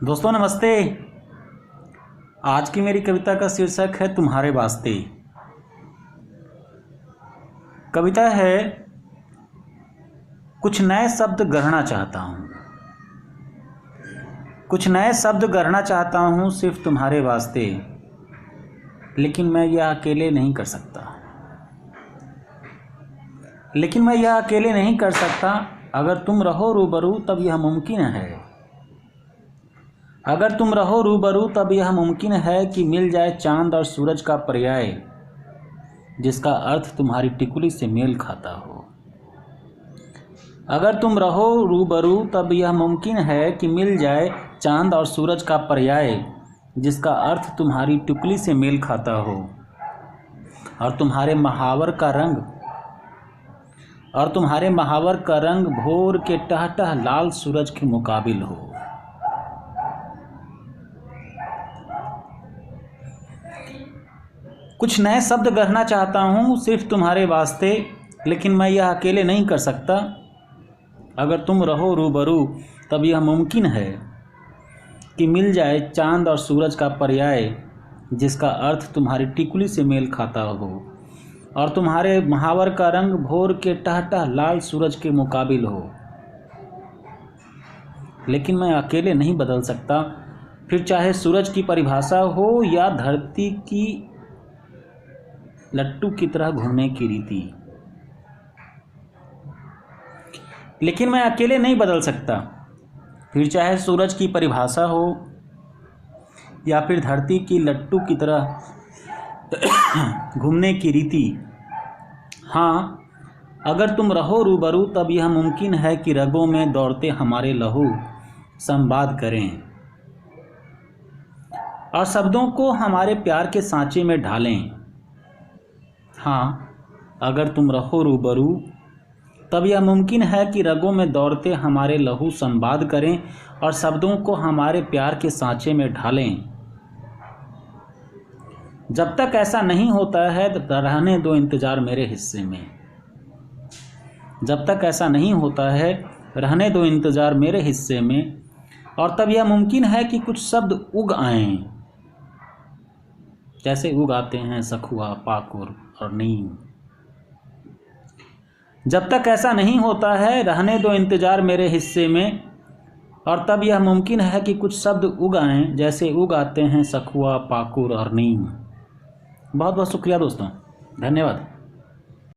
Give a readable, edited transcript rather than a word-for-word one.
दोस्तों नमस्ते। आज की मेरी कविता का शीर्षक है तुम्हारे वास्ते। कविता है, कुछ नए शब्द गढ़ना चाहता हूँ, कुछ नए शब्द गढ़ना चाहता हूँ सिर्फ तुम्हारे वास्ते, लेकिन मैं यह अकेले नहीं कर सकता, अगर तुम रहो रूबरू तब यह मुमकिन है, अगर तुम रहो रूबरू तब यह मुमकिन है कि मिल जाए चांद और सूरज का पर्याय, जिसका अर्थ तुम्हारी टिकुली से मेल खाता हो। अगर तुम रहो रूबरू तब यह मुमकिन है कि मिल जाए चांद और सूरज का पर्याय, जिसका अर्थ तुम्हारी टिकुली से मेल खाता हो, और तुम्हारे महावर का रंग भोर के टहटह लाल सूरज के मुकाबिल हो। कुछ नए शब्द गढ़ना चाहता हूँ सिर्फ तुम्हारे वास्ते, लेकिन मैं यह अकेले नहीं कर सकता, अगर तुम रहो रूबरू तब यह मुमकिन है कि मिल जाए चांद और सूरज का पर्याय, जिसका अर्थ तुम्हारी टिकुली से मेल खाता हो, और तुम्हारे महावर का रंग भोर के टहटह लाल सूरज के मुकाबिल हो। लेकिन मैं अकेले नहीं बदल सकता, फिर चाहे सूरज की परिभाषा हो या धरती की लट्टू की तरह घूमने की रीति। लेकिन मैं अकेले नहीं बदल सकता, फिर चाहे सूरज की परिभाषा हो या फिर धरती की लट्टू की तरह घूमने की रीति। हाँ, अगर तुम रहो रूबरू तब यह मुमकिन है कि रगों में दौड़ते हमारे लहू संवाद करें और शब्दों को हमारे प्यार के सांचे में ढालें। हाँ, अगर तुम रहो रूबरू तब यह मुमकिन है कि रगों में दौड़ते हमारे लहू संवाद करें और शब्दों को हमारे प्यार के सांचे में ढालें। जब तक ऐसा नहीं होता है रहने दो इंतज़ार मेरे हिस्से में, जब तक ऐसा नहीं होता है रहने दो इंतज़ार मेरे हिस्से में, और तब यह मुमकिन है कि कुछ शब्द उग आएं, जैसे उग आते हैं सखुआ, पाकुर और नीम। जब तक ऐसा नहीं होता है रहने दो इंतज़ार मेरे हिस्से में, और तब यह मुमकिन है कि कुछ शब्द उग आएं, जैसे उग आते हैं सखुआ, पाकुर और नीम। बहुत बहुत शुक्रिया दोस्तों, धन्यवाद।